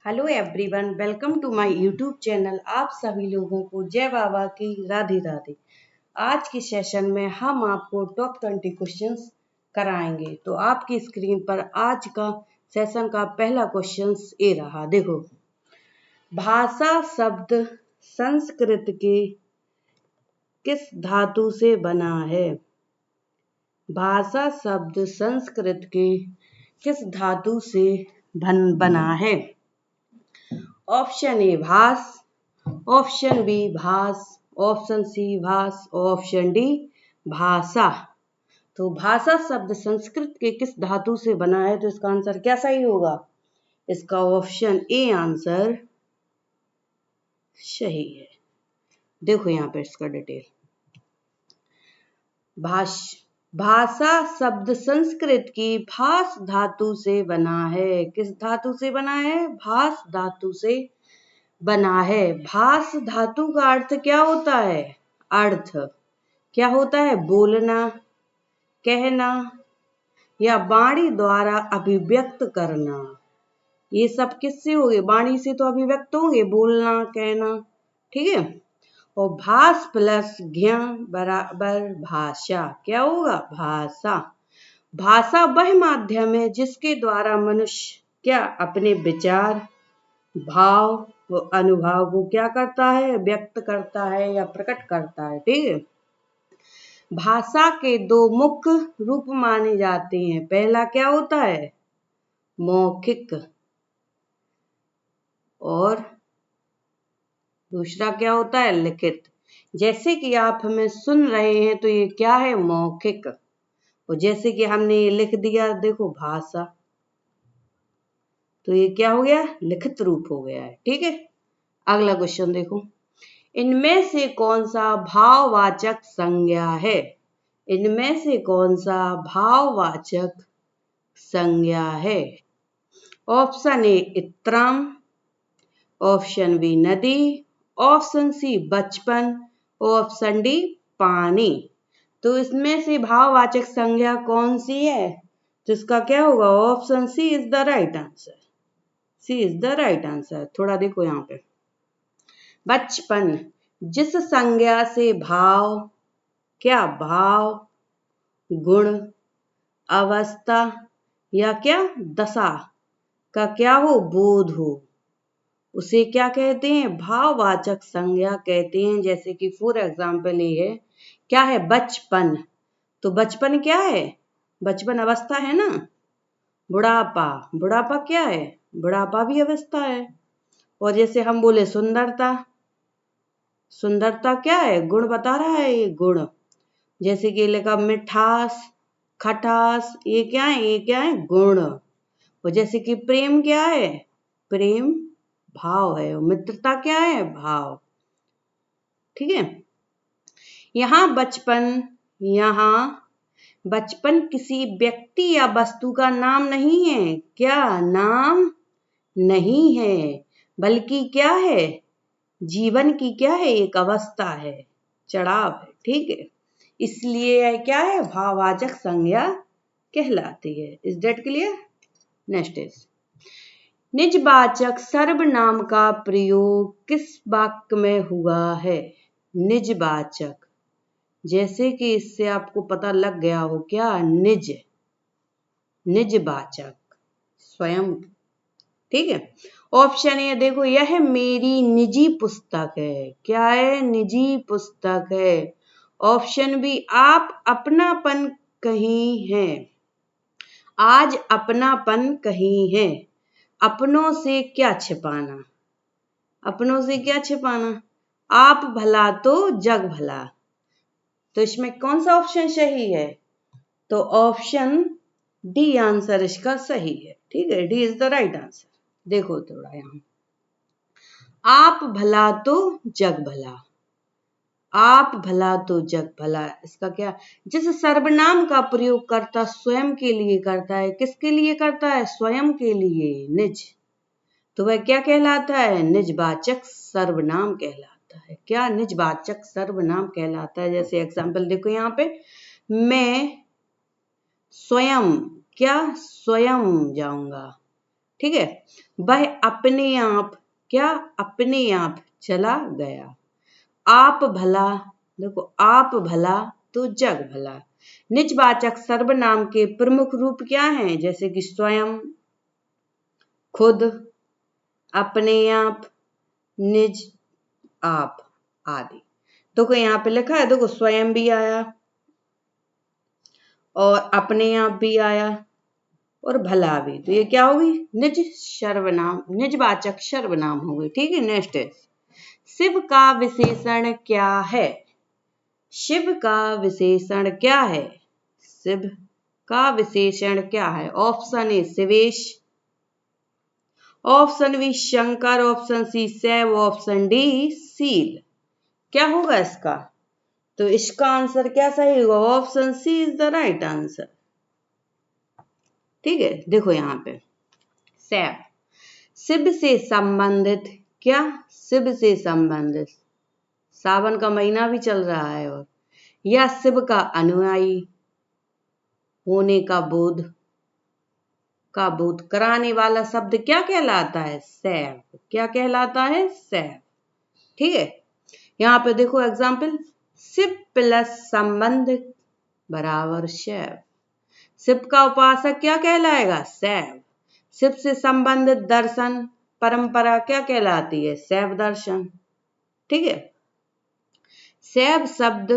Hello everyone, welcome to my YouTube channel. आप सभी लोगों को जय बाबा की राधे राधे। आज के सेशन में हम आपको टॉप 20 क्वेश्चंस कराएंगे। तो आपकी स्क्रीन पर आज का सेशन का पहला क्वेश्चन ये रहा। देखो, भाषा शब्द संस्कृत के किस धातु से बना है? भाषा शब्द संस्कृत के किस धातु से बना है? ऑप्शन ए भास, ऑप्शन बी भास, ऑप्शन सी भास, ऑप्शन डी भाषा। तो भाषा शब्द संस्कृत के किस धातु से बना है? तो इसका आंसर क्या सही होगा? इसका ऑप्शन ए आंसर सही है। देखो यहाँ पे इसका डिटेल। भाषा शब्द संस्कृत की भास धातु से बना है। किस धातु से बना है? भास धातु से बना है। भास धातु का अर्थ क्या होता है? अर्थ क्या होता है? बोलना, कहना या वाणी द्वारा अभिव्यक्त करना। ये सब किससे होंगे? वाणी से तो अभिव्यक्त होंगे, बोलना, कहना। ठीक है। और भास प्लस ज्ञ बराबर भाषा। क्या होगा? भाषा। भाषा वह माध्यम है जिसके द्वारा मनुष्य क्या अपने विचार, भाव व अनुभव को क्या करता है? व्यक्त करता है या प्रकट करता है। ठीक है। भाषा के दो मुख्य रूप माने जाते हैं। पहला क्या होता है? मौखिक, और दूसरा क्या होता है? लिखित। जैसे कि आप हमें सुन रहे हैं तो ये क्या है? मौखिक। और जैसे कि हमने ये लिख दिया, देखो भाषा, तो ये क्या हो गया? लिखित रूप हो गया है। ठीक है। अगला क्वेश्चन देखो, इनमें से कौन सा भाववाचक संज्ञा है? इनमें से कौन सा भाववाचक संज्ञा है? ऑप्शन ए इत्रम, ऑप्शन बी नदी, ऑप्शन सी बचपन, ऑप्शन डी पानी। तो इसमें से भाववाचक संज्ञा कौन सी है? तो इसका क्या होगा? Option C is the right answer. C is the right answer. थोड़ा देखो यहाँ पे, बचपन, जिस संज्ञा से भाव, क्या भाव, गुण, अवस्था या क्या दशा का क्या हो? बोध हो, उसे क्या कहते हैं? भाववाचक संज्ञा कहते हैं। जैसे कि फॉर एग्जाम्पल ये है, क्या है? बचपन। तो बचपन क्या है? बचपन अवस्था है ना। बुढ़ापा, बुढ़ापा क्या है? बुढ़ापा भी अवस्था है। और जैसे हम बोले सुंदरता, सुंदरता क्या है? गुण बता रहा है ये, गुण। जैसे कि लिखा मिठास, खटास, ये क्या है? ये क्या है? गुण। और जैसे कि प्रेम क्या है? प्रेम भाव है। और मित्रता क्या है? भाव। ठीक है। यहाँ बचपन किसी व्यक्ति या वस्तु का नाम नहीं है। क्या? नाम नहीं है, बल्कि क्या है? जीवन की क्या है? एक अवस्था है, चढ़ाव है। ठीक है। इसलिए क्या है? भाववाचक संज्ञा कहलाती है। Is that clear? Next is, निजवाचक सर्वनाम का प्रयोग किस वाक्य में हुआ है? निजवाचक, जैसे कि इससे आपको पता लग गया हो, क्या? निज, निजवाचक स्वयं। ठीक है। ऑप्शन ए देखो, यह मेरी निजी पुस्तक है। क्या है? निजी पुस्तक है। ऑप्शन बी, आप अपनापन कहीं है। आज अपनापन कहीं है। अपनों से क्या छिपाना? अपनों से क्या छिपाना? आप भला तो जग भला। तो इसमें कौन सा ऑप्शन सही है? तो ऑप्शन डी आंसर इसका सही है। ठीक है। D is the right answer. देखो थोड़ा यहाँ, आप भला तो जग भला, आप भला तो जग भला। इसका क्या? जिस सर्वनाम का प्रयोग करता स्वयं के लिए करता है। किसके लिए करता है? स्वयं के लिए, निज। तो वह क्या कहलाता है? निजवाचक सर्वनाम कहलाता है। क्या? निजवाचक सर्वनाम कहलाता है। जैसे एग्जाम्पल देखो यहाँ पे, मैं स्वयं, क्या? स्वयं जाऊंगा। ठीक है। वह अपने आप, क्या, अपने आप चला गया। आप भला, देखो आप भला तो जग भला। निजवाचक सर्वनाम के प्रमुख रूप क्या हैं? जैसे कि स्वयं, खुद, अपने आप, निज, आप आदि। देखो यहाँ पे लिखा है, देखो स्वयं भी आया और अपने आप भी आया और भला भी, तो ये क्या होगी? निज सर्वनाम, निजवाचक सर्वनाम हो गई। ठीक है। नेक्स्ट है, शिव का विशेषण क्या है? शिव का विशेषण क्या है? शिव का विशेषण क्या है? ऑप्शन ए शिवेश, option B Shankar, option C शैव, ऑप्शन डी शील। क्या होगा इसका? तो इसका आंसर क्या सही होगा? Option C is the right answer. ठीक है। देखो यहाँ पे शैव, शिव से संबंधित, क्या, शिव से संबंधित, सावन का महीना भी चल रहा है, और या शिव का अनुयायी होने का बोध कराने वाला शब्द क्या कहलाता है? शैव। क्या कहलाता है? शैव। ठीक है। यहाँ पे देखो एग्जाम्पल, शिव प्लस संबंध बराबर शैव। शिव का उपासक क्या कहलाएगा? शैव। शिव से संबंधित दर्शन परंपरा क्या कहलाती है? शैव दर्शन। ठीक है। शैव शब्द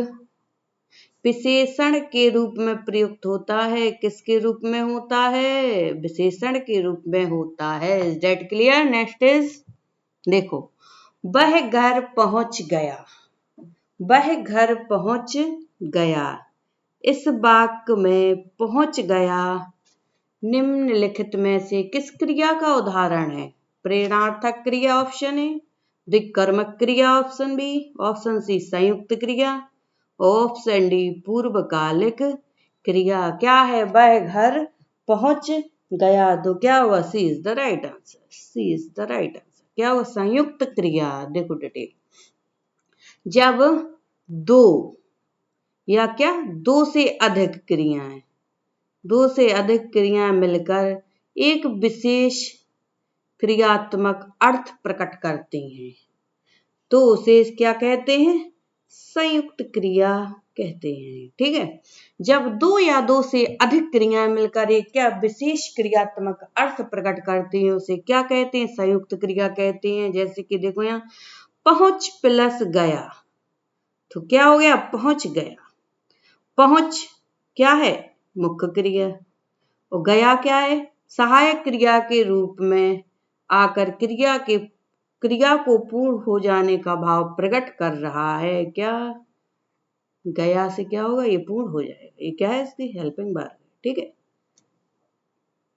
विशेषण के रूप में प्रयुक्त होता है। किसके रूप में होता है? विशेषण के रूप में होता है। Is that clear? Next is, देखो, वह घर पहुंच गया। वह घर पहुंच गया, इस वाक्य में पहुंच गया निम्नलिखित में से किस क्रिया का उदाहरण है? प्रेरणार्थक क्रिया ऑप्शन ए, द्विकर्मक क्रिया ऑप्शन बी, ऑप्शन सी संयुक्त क्रिया, ऑप्शन डी पूर्वकालिक क्रिया। क्या है? वह घर पहुंच गया, तो क्या हुआ? C is the right answer. C is the right answer. क्या हुआ? संयुक्त क्रिया। देखो डिटेल, जब दो या क्या, दो से अधिक क्रियाएं, दो से अधिक क्रियाएं मिलकर एक विशेष क्रियात्मक अर्थ प्रकट करती हैं, तो उसे क्या कहते हैं? संयुक्त क्रिया कहते हैं। ठीक है। जब दो या दो से अधिक क्रियाएं मिलकर एक क्या विशेष क्रियात्मक अर्थ प्रकट करती हैं, उसे क्या कहते हैं? संयुक्त क्रिया कहते हैं। जैसे कि देखो यहाँ पहुंच प्लस गया, तो क्या हो गया? पहुंच गया। पहुंच क्या है? मुख्य क्रिया, और गया क्या है? सहायक क्रिया के रूप में आकर क्रिया को पूर्ण हो जाने का भाव प्रकट कर रहा है। क्या? गया से क्या होगा? ये पूर्ण हो जाएगा। ये क्या है? इसकी हेल्पिंग वर्ब। ठीक है।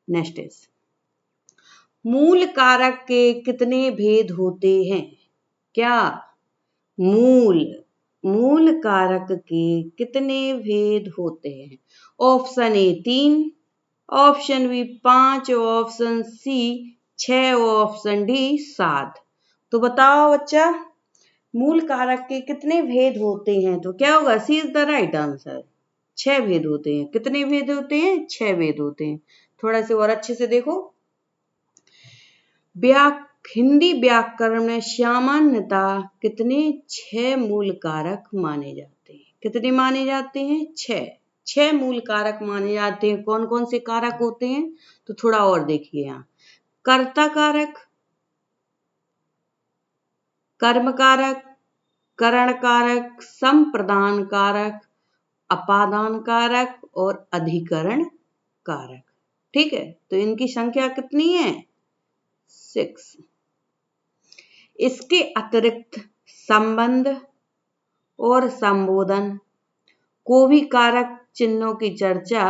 नेक्स्ट इज, मूल कारक के कितने भेद होते हैं? क्या? मूल कारक के कितने भेद होते हैं? Option A 3, option B 5, option C 6, option D 7। तो बताओ बच्चा, मूल कारक के कितने भेद होते हैं? तो क्या होगा? C is the right answer. 6 भेद होते हैं। कितने भेद होते हैं? 6 भेद होते हैं। थोड़ा से और अच्छे से देखो, हिंदी व्याकरण में सामान्यतः कितने 6 मूल कारक माने जाते हैं? कितने माने जाते हैं? 6 मूल कारक माने जाते हैं। कौन कौन से कारक होते हैं? तो थोड़ा और देखिए यहाँ, कर्ता कारक, कर्म कारक, करण कारक, संप्रदान कारक, अपादान कारक और अधिकरण कारक। ठीक है। तो इनकी संख्या कितनी है? 6। इसके अतिरिक्त संबंध और संबोधन को भी कारक चिन्हों की चर्चा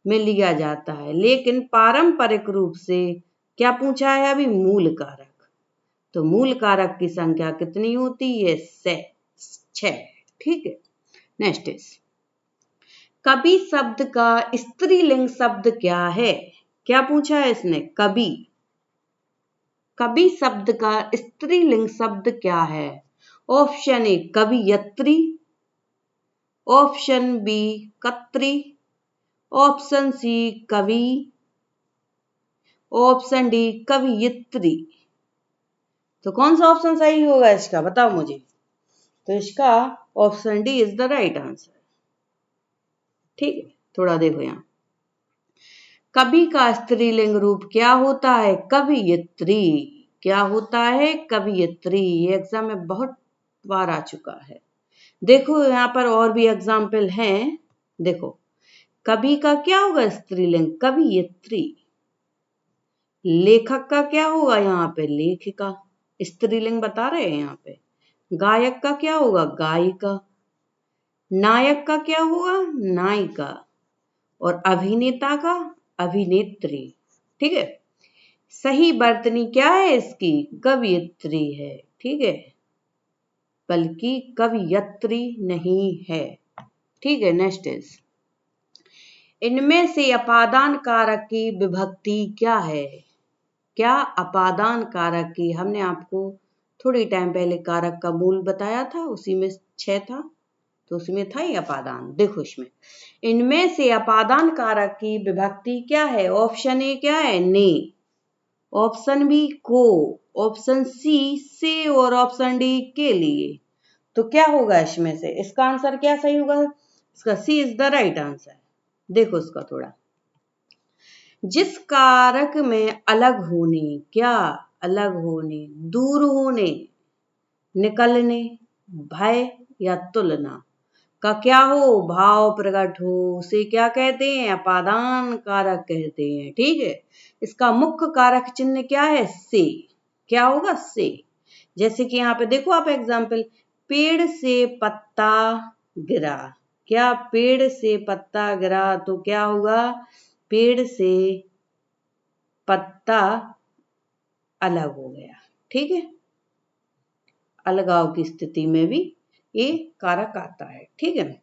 में लिया जाता है, लेकिन पारंपरिक रूप से क्या पूछा है अभी? मूल कारक। तो मूल कारक की संख्या कितनी होती है? 6। ठीक है। नेक्स्ट इज, कवि शब्द का स्त्रीलिंग शब्द क्या है? क्या पूछा है इसने? कवि शब्द का स्त्रीलिंग शब्द क्या है? ऑप्शन ए कवियत्री, ऑप्शन बी कत्री, ऑप्शन सी कवि, ऑप्शन डी कवयित्री। तो कौन सा ऑप्शन सही होगा इसका, बताओ मुझे। तो इसका option D is the right answer. ठीक है, थोड़ा देखो यहाँ, कवि का स्त्रीलिंग रूप क्या होता है, कवयित्री। क्या होता है, कवयित्री। ये एग्जाम में बहुत बार आ चुका है। देखो यहाँ पर और भी एग्जाम्पल हैं। देखो, कवि का क्या होगा स्त्रीलिंग, कवयित्री। लेखक का क्या होगा यहाँ पे, लेखिका। स्त्रीलिंग बता रहे हैं यहाँ पे। गायक का क्या होगा, गायिका। नायक का क्या होगा, नायिका। और अभिनेता का अभिनेत्री। ठीक है, सही वर्तनी क्या है इसकी, कवयित्री है। ठीक है, बल्कि कवयित्री नहीं है। ठीक है, नेक्स्ट इज, इनमें से अपादान कारक की विभक्ति क्या है। क्या अपादान कारक की, हमने आपको थोड़ी टाइम पहले कारक का मूल बताया था, उसी में 6 था, तो उसमें था ही अपादान। देखो इसमें, इनमें से अपादान कारक की विभक्ति क्या है। ऑप्शन ए क्या है, ने। ऑप्शन बी को। ऑप्शन सी से। और ऑप्शन डी के लिए। तो क्या होगा इसमें से, इसका आंसर क्या सही होगा, इसका सी इज द राइट आंसर। देखो इसका थोड़ा, जिस कारक में अलग होने, क्या अलग होने, दूर होने, निकलने, भय या तुलना का क्या हो, भाव प्रकट हो, उसे क्या कहते हैं, अपादान कारक कहते हैं। ठीक है, इसका मुख्य कारक चिन्ह क्या है, से। क्या होगा, से। जैसे कि यहाँ पे देखो आप एग्जाम्पल, पेड़ से पत्ता गिरा। क्या, पेड़ से पत्ता गिरा, तो क्या होगा, पेड़ से पत्ता अलग हो गया। ठीक है, अलगाव की स्थिति में भी ये कारक आता है। ठीक है,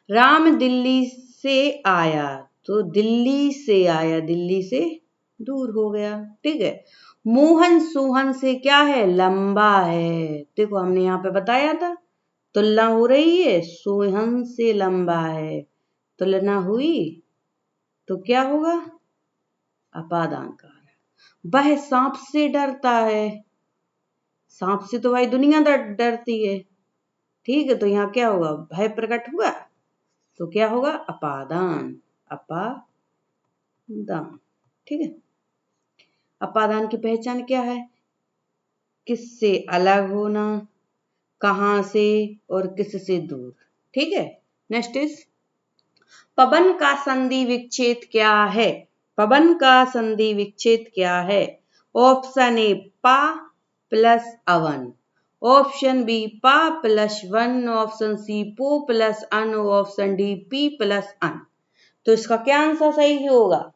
राम दिल्ली से आया, तो दिल्ली से आया, दिल्ली से दूर हो गया। ठीक है, मोहन सोहन से क्या है, लंबा है। देखो हमने यहाँ पे बताया था, तुलना हो रही है, सोहन से लंबा है, तुलना हुई, तो क्या होगा, अपादान कारक। वह सांप से डरता है, सांप से तो भाई दुनिया डरती है। ठीक है, तो यहाँ क्या होगा, भय प्रकट हुआ, तो क्या होगा, अपादान। अपादान। ठीक है, अपादान की पहचान क्या है, किससे अलग होना, कहां से और किससे दूर। ठीक है, नेक्स्ट इज, पवन का संधि विच्छेद क्या है। पवन का संधि विच्छेद क्या है। ऑप्शन ए पा प्लस अवन। ऑप्शन बी पा प्लस वन। ऑप्शन सी पो प्लस अन। ऑप्शन डी पी प्लस अन। तो इसका क्या आंसर सही होगा,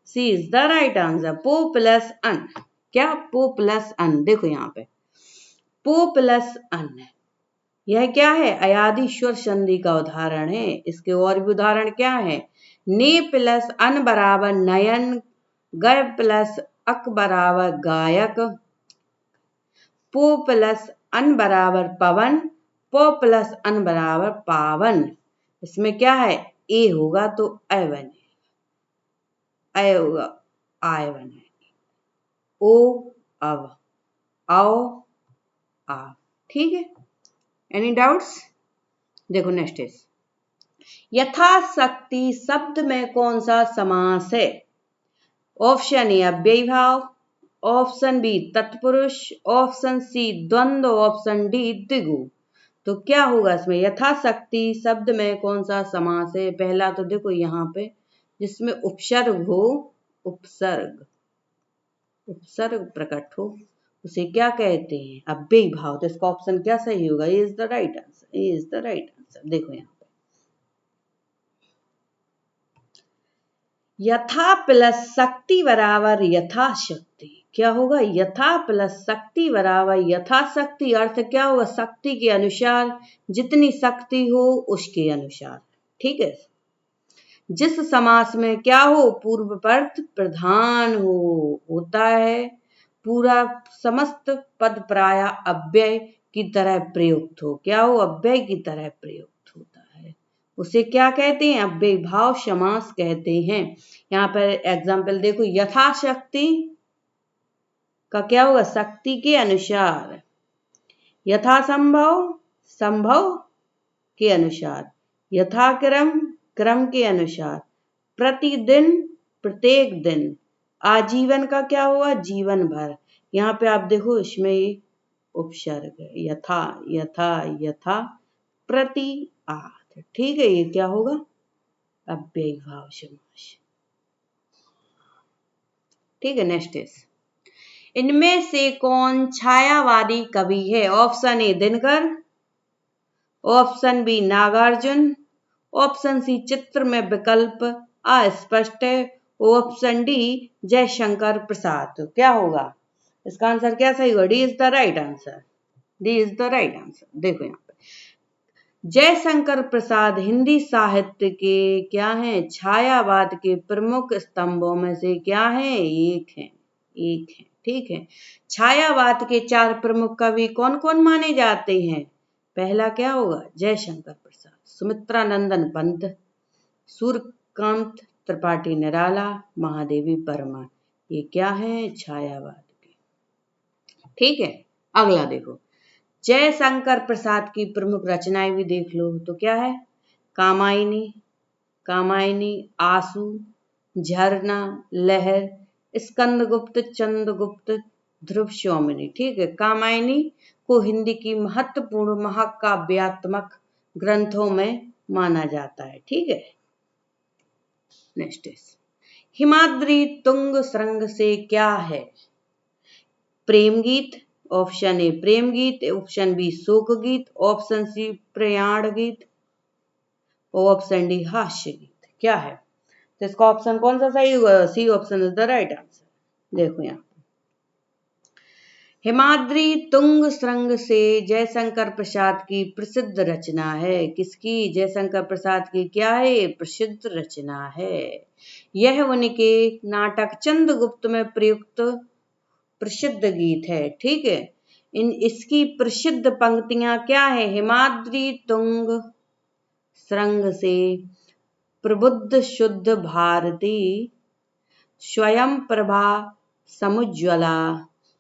C is the right answer, पो प्लस अन। क्या, पो प्लस अन। देखो यहाँ पे पो प्लस अन, यह क्या है, अयादि स्वर संधि का उदाहरण है। इसके और भी उदाहरण क्या है, ने प्लस अन बराबर नयन, गय प्लस अक बराबर गायक, पो प्लस अन बराबर पवन, पो प्लस अन बराबर पावन। इसमें क्या है, ए होगा तो अ बने, अ होगा आय बने, ओ अब, आओ आ। ठीक है, एनी डाउट्स। देखो नेक्स्ट इज, यथाशक्ति शब्द में कौन सा समास है। ऑप्शन ए अव्ययी भाव, ऑप्शन बी तत्पुरुष, ऑप्शन सी द्वंद्व, ऑप्शन डी द्विगु। तो क्या होगा इसमें, यथाशक्ति शब्द में कौन सा समास है। पहला तो देखो यहाँ पे, जिसमें उपसर्ग हो, उपसर्ग, उपसर्ग प्रकट हो, उसे क्या कहते हैं, अव्ययी भाव। तो इसका ऑप्शन क्या सही होगा, ये इज द राइट आंसर, ये इज द राइट आंसर। देखो यहाँ पे, यथा प्लस शक्ति बराबर यथाशक्ति। क्या होगा, यथा प्लस शक्ति बराबर यथाशक्ति। अर्थ क्या होगा, शक्ति के अनुसार, जितनी शक्ति हो उसके अनुसार। ठीक है, जिस समास में क्या हो, पूर्वपद प्रधान हो, होता है, पूरा समस्त पद प्राय अव्यय की तरह प्रयुक्त हो। क्या हो, अव्यय की तरह प्रयुक्त होता है। उसे क्या कहते हैं? अव्ययीभाव समास कहते हैं। यहाँ पर एग्जाम्पल देखो, यथाशक्ति का क्या होगा? शक्ति के अनुसार। यथासंभव, संभव के अनुसार। यथाक्रम, क्रम के अनुसार। प्रतिदिन, प्रत्येक दिन। आजीवन का क्या हुआ? जीवन भर। यहाँ पे आप देखो, इसमें ये उपसर्ग है, यथा, यथा, यथा, प्रति, आद। ठीक है, ये क्या होगा? अव्ययीभाव समास। ठीक है, नेक्स्ट इज, इनमें से कौन छायावादी कवि है? Option A Dinkar, option B Nagarjun, option C चित्र में विकल्प अस्पष्ट है, ऑप्शन डी जयशंकर प्रसाद। तो क्या होगा इसका आंसर? क्या सही होगा? D is the right answer. D is the right answer. देखो यहाँ पे जयशंकर प्रसाद हिंदी साहित्य के क्या हैं? छायावाद के प्रमुख स्तंभों में से क्या है? एक है, एक है। ठीक है, छायावाद के 4 प्रमुख कवि कौन कौन माने जाते हैं? पहला क्या होगा? जयशंकर प्रसाद, सुमित्रानंदन पंत, सूर्यकांत त्रिपाठी निराला, महादेवी वर्मा। ये क्या है? छायावाद के। ठीक है, अगला देखो, जयशंकर प्रसाद की प्रमुख रचनाएं भी देख लो तो क्या है? कामायनी, कामायनी, आंसू, झरना, लहर, स्कंदगुप्त, चंद्रगुप्त, ध्रुव शौमिनी। ठीक है, कामायनी को हिंदी की महत्वपूर्ण महाकाव्यात्मक ग्रंथों में माना जाता है। ठीक है, नेक्स्ट इज, हिमाद्री तुंग श्रृंग से क्या है? प्रेम गीत, ऑप्शन ए प्रेम गीत, ऑप्शन बी शोक गीत, ऑप्शन सी प्रयाण गीत, ऑप्शन डी हास्य गीत। क्या है? तो इसका ऑप्शन कौन सा सही होगा? C option is the right answer. देखो यहाँ, हिमाद्री तुंग श्रृंग से जयशंकर प्रसाद की प्रसिद्ध रचना है। किसकी? जयशंकर प्रसाद की क्या है? प्रसिद्ध रचना है। यह उनके नाटक चंद्रगुप्त में प्रयुक्त प्रसिद्ध गीत है। ठीक है, इसकी प्रसिद्ध पंक्तियां क्या है? हिमाद्री तुंग श्रृंग से प्रबुद्ध शुद्ध भारती, स्वयं प्रभा समुज्ज्वला,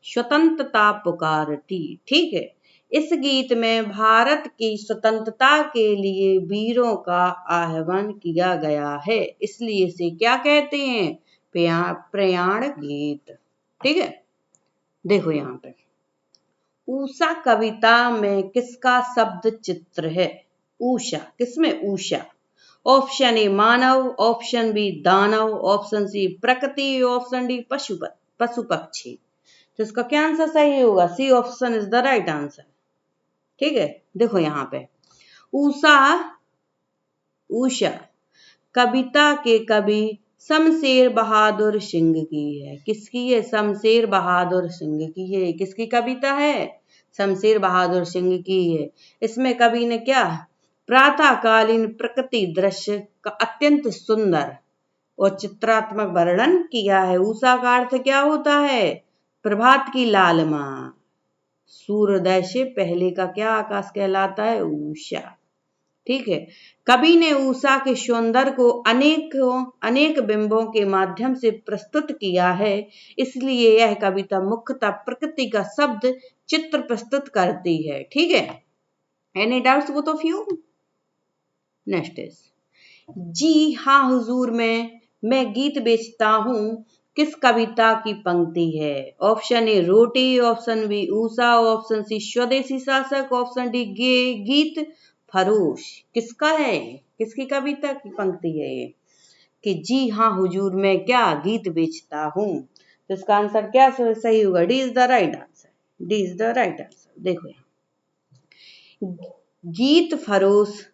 स्वतंत्रता पुकारती। ठीक है, इस गीत में भारत की स्वतंत्रता के लिए वीरों का आह्वान किया गया है, इसलिए इसे क्या कहते हैं? प्रयाण गीत। ठीक है, देखो यहाँ पे उषा कविता में किसका शब्द चित्र है? उषा, किसमें? उषा। ऑप्शन ए मानव, ऑप्शन बी दानव, ऑप्शन सी प्रकृति, ऑप्शन डी पशु पक्षी। तो इसका क्या आंसर सही होगा? C option is the right answer. ठीक है, देखो यहाँ पे उषा, उषा कविता के कवि शमशेर बहादुर सिंह की है। किसकी है? शमशेर बहादुर सिंह की है। किसकी कविता है? शमशेर बहादुर सिंह की है। इसमें कवि ने क्या? प्रातःकालीन प्रकृति दृश्य का अत्यंत सुंदर और चित्रात्मक वर्णन किया है। उषा का अर्थ क्या होता है? प्रभात की लालिमा, सूर्योदय से पहले का क्या आकाश कहलाता है? उषा। ठीक है, कवि ने उषा के सौंदर्य को अनेक बिंबों के माध्यम से प्रस्तुत किया है, इसलिए यह कविता मुख्यतः प्रकृति का शब्द चित्र प्रस्तुत करती है। ठीक है, any doubts both of you? Next is, जी हाँ हुजूर में मैं गीत बेचता हूँ किस कविता की पंक्ति है? ऑप्शन ए रोटी, option B Usha, option C स्वदेशी शासक, ऑप्शन डी गीत फरोश। किसका है? किसकी कविता की पंक्ति है ये? कि जी हाँ हुजूर मैं क्या गीत बेचता हूँ। तो इसका आंसर क्या सही होगा? D is the right answer. D is the right answer. देखो यहाँ, गीत फरोश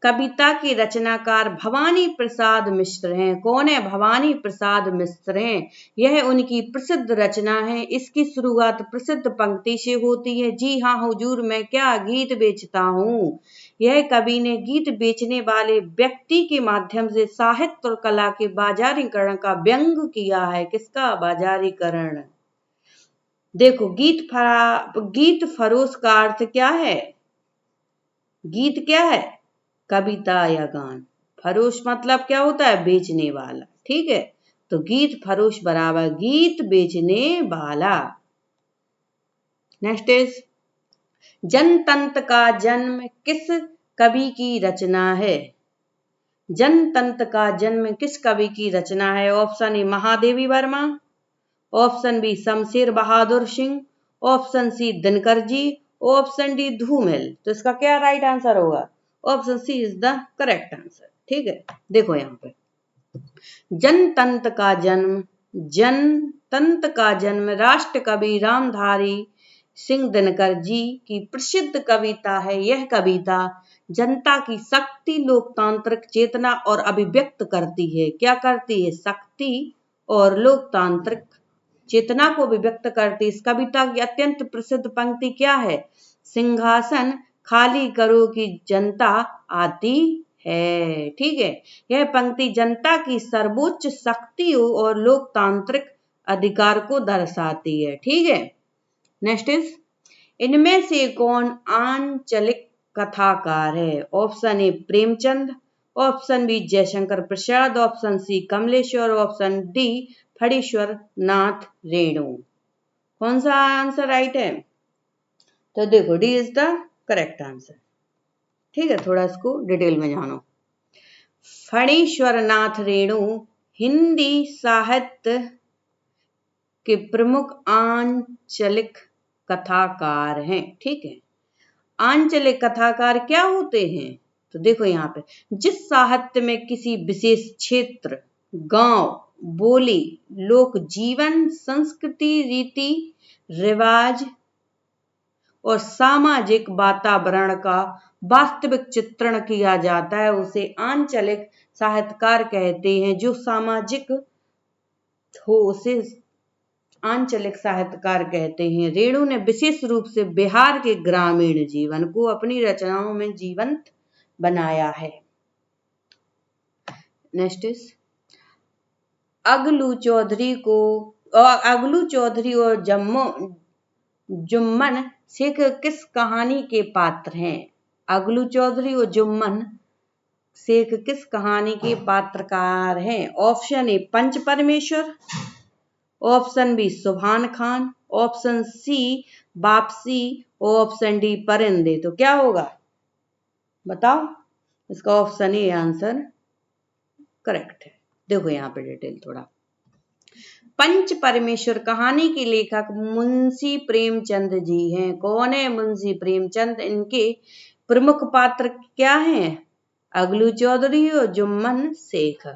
कविता के रचनाकार भवानी प्रसाद मिश्र हैं। कौन है? भवानी प्रसाद मिश्र हैं। यह उनकी प्रसिद्ध रचना है। इसकी शुरुआत प्रसिद्ध पंक्ति से होती है, जी हाँ हुजूर मैं क्या गीत बेचता हूँ। यह कवि ने गीत बेचने वाले व्यक्ति के माध्यम से साहित्य और कला के बाजारीकरण का व्यंग किया है। किसका? बाजारीकरण। देखो, गीत फरोश का अर्थ क्या है? गीत क्या है? कविता या गान। फरोश मतलब क्या होता है? बेचने वाला। ठीक है, तो गीत फरोश बराबर गीत बेचने वाला। नेक्स्ट इज जनतंत्र का जन्म किस कवि की रचना है? जनतंत्र का जन्म किस कवि की रचना है? Option A Mahadevi Verma, option B Shamsher Bahadur Singh, option C Dinkar ji, option D Dhoomil. तो इसका क्या राइट आंसर होगा? Option C is the correct answer. ठीक है, देखो यहाँ पे जनतंत्र का जन्म राष्ट्र कवि रामधारी सिंह दिनकर जी की प्रसिद्ध कविता है। यह कविता जनता की शक्ति, लोकतांत्रिक चेतना और अभिव्यक्त करती है। क्या करती है? शक्ति और लोकतांत्रिक चेतना को अभिव्यक्त करती है। इस कविता की अत्यंत प्रसिद्ध पंक्ति क्या है? सिंहासन खाली करो कि जनता आती है। ठीक है, यह पंक्ति जनता की सर्वोच्च शक्ति और लोकतांत्रिक अधिकार को दर्शाती है। ठीक है, नेक्स्ट इज इनमें से कौन आंचलिक कथाकार है? Option A Premchand, option B Jaishankar Prasad, option C Kamleshwar, option D Phanishwar Nath Renu. कौन सा आंसर राइट है? तो देखो D is the correct answer. ठीक है, थोड़ा इसको डिटेल में जानो। फणीश्वर नाथ रेणु हिंदी साहित्य के प्रमुख आंचलिक कथाकार हैं। ठीक है, आंचलिक कथाकार क्या होते हैं? तो देखो यहाँ पे जिस साहित्य में किसी विशेष क्षेत्र, गांव, बोली, लोक जीवन, संस्कृति, रीति रिवाज और सामाजिक वातावरण का वास्तविक चित्रण किया जाता है, उसे आंचलिक साहित्यकार कहते हैं। जो सामाजिक हो उसे आंचलिक साहित्यकार कहते हैं। रेणु ने विशेष रूप से बिहार के ग्रामीण जीवन को अपनी रचनाओं में जीवंत बनाया है। नेक्स्ट इज अगलू चौधरी और जुम्मन शेख किस कहानी के पात्र हैं? अगलू चौधरी और जुम्मन शेख किस कहानी के पात्रकार हैं? ऑप्शन ए पंच परमेश्वर, ऑप्शन बी सुभान खान, ऑप्शन सी वापसी, ऑप्शन डी परिंदे। तो क्या होगा बताओ? इसका ऑप्शन ए आंसर करेक्ट है। देखो यहाँ पे डिटेल थोड़ा। पंच परमेश्वर कहानी के लेखक मुंशी प्रेमचंद जी हैं। कौन है? मुंशी प्रेमचंद। इनके प्रमुख पात्र क्या हैं? अगलू चौधरी और जुम्मन शेख।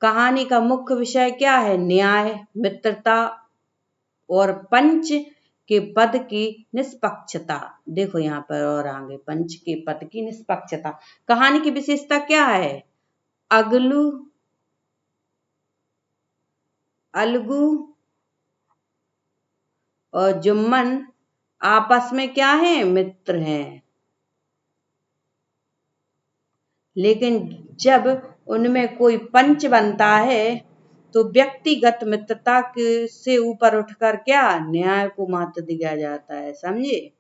कहानी का मुख्य विषय क्या है? न्याय, मित्रता और पंच के पद की निष्पक्षता। देखो यहाँ पर और आगे पंच के पद की निष्पक्षता। कहानी की विशेषता क्या है? अलगू और जुम्मन आपस में क्या है? मित्र हैं। लेकिन जब उनमें कोई पंच बनता है तो व्यक्तिगत मित्रता से ऊपर उठकर क्या? न्याय को महत्व दिया जाता है। समझे?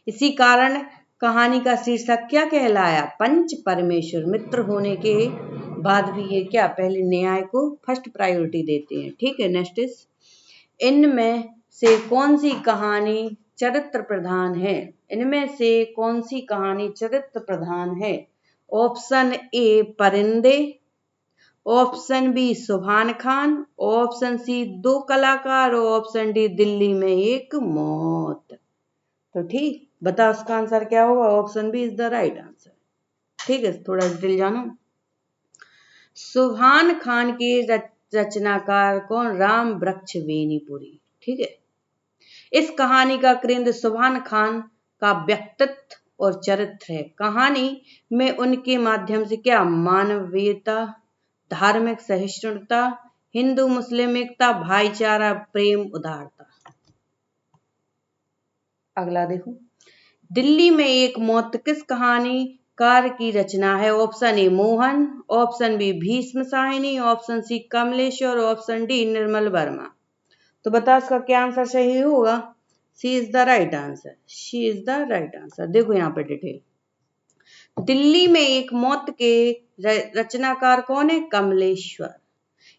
इसी कारण कहानी का शीर्षक क्या कहलाया? पंच परमेश्वर। मित्र होने के बाद भी ये क्या? पहले न्याय को फर्स्ट प्रायोरिटी देते हैं। ठीक है, नेक्स्ट इज इनमें से कौन सी कहानी चरित्र प्रधान है? इनमें से कौन सी कहानी चरित्र प्रधान है? ऑप्शन ए परिंदे, ऑप्शन बी सुभान खान, ऑप्शन सी दो कलाकार, ऑप्शन डी दिल्ली में एक मौत। तो ठीक बताओ उसका आंसर क्या होगा? Option B is the right answer. ठीक है, थोड़ा डिटेल जानो। सुभान खान के रचनाकार कौन? राम वृक्ष बेनीपुरी। ठीक है, इस कहानी का केंद्र सुभान खान का व्यक्तित्व और चरित्र है। कहानी में उनके माध्यम से क्या? मानवीयता, धार्मिक सहिष्णुता, हिंदू मुस्लिम एकता, भाईचारा, प्रेम, उदारता। अगला देखो, दिल्ली में एक मौत किस कहानीकार की रचना है? Option A Mohan, option B Bhisham Sahni, option C Kamleshwar, option D Nirmal Verma. तो बता इसका क्या आंसर सही होगा? C is the right answer, she is the right answer. देखो यहाँ पे डिटेल, दिल्ली में एक मौत के रचनाकार कौन है? कमलेश्वर।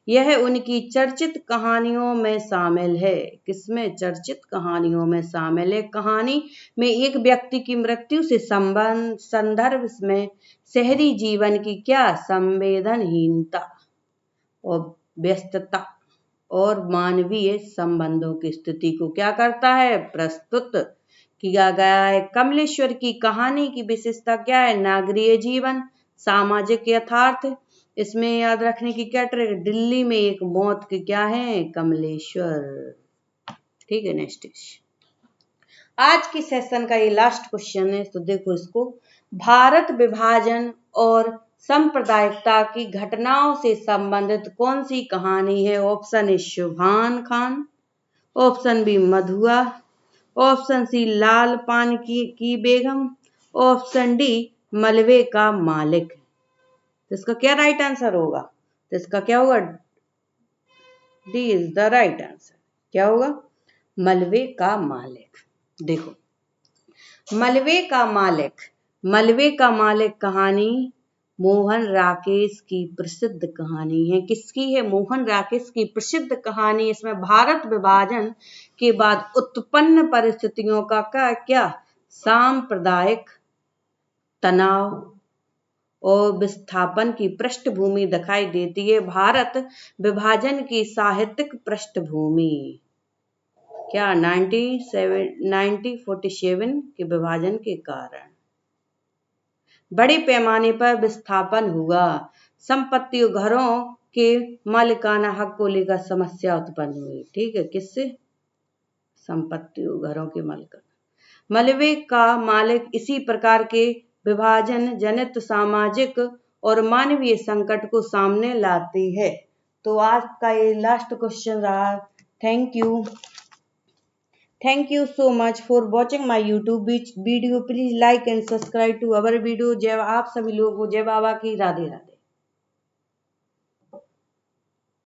यह उनकी चर्चित कहानियों में शामिल है। किसमें? चर्चित कहानियों में शामिल है। कहानी में एक व्यक्ति की मृत्यु से संदर्भ में शहरी जीवन की क्या? संवेदनहीनता और व्यस्तता और मानवीय संबंधों की स्थिति को क्या करता है? प्रस्तुत किया गया है। कमलेश्वर की कहानी की विशेषता क्या है? नागरीय जीवन, सामाजिक यथार्थ। इसमें याद रखने की क्या ट्रिक? दिल्ली में एक मौत के क्या है? कमलेश्वर। ठीक है, नेक्स्ट आज की सेशन का ये लास्ट क्वेश्चन है, तो देखो इसको। भारत विभाजन और सांप्रदायिकता की घटनाओं से संबंधित कौन सी कहानी है? Option A Shubhan Khan, option B Madhua, option C लाल पान की बेगम, ऑप्शन डी मलबे का मालिक। तो इसका क्या राइट आंसर होगा? तो इसका क्या होगा? D is the right answer. क्या होगा? मलबे का मालिक। देखो, मलबे का मालिक, मलबे का मालिक कहानी मोहन राकेश की प्रसिद्ध कहानी है। किसकी है? मोहन राकेश की प्रसिद्ध कहानी। इसमें भारत विभाजन के बाद उत्पन्न परिस्थितियों का क्या? सांप्रदायिक तनाव और विस्थापन की पृष्ठभूमि दिखाई देती है। भारत विभाजन की साहित्यिक पृष्ठभूमि क्या? 1947 के विभाजन के कारण बड़े पैमाने पर विस्थापन हुआ। संपत्ति और घरों के मालिकाना हक को लेकर समस्या उत्पन्न हुई। ठीक है, किससे? संपत्ति और घरों के मालिकाना। मलबे का मालिक इसी प्रकार के विभाजन जनित सामाजिक और मानवीय संकट को सामने लाती है। तो आज का ये लास्ट क्वेश्चन रहा। Thank you so much for watching my YouTube video. Please like and subscribe to our video. जय आप सभी लोगों को जय बाबा की। राधे राधे।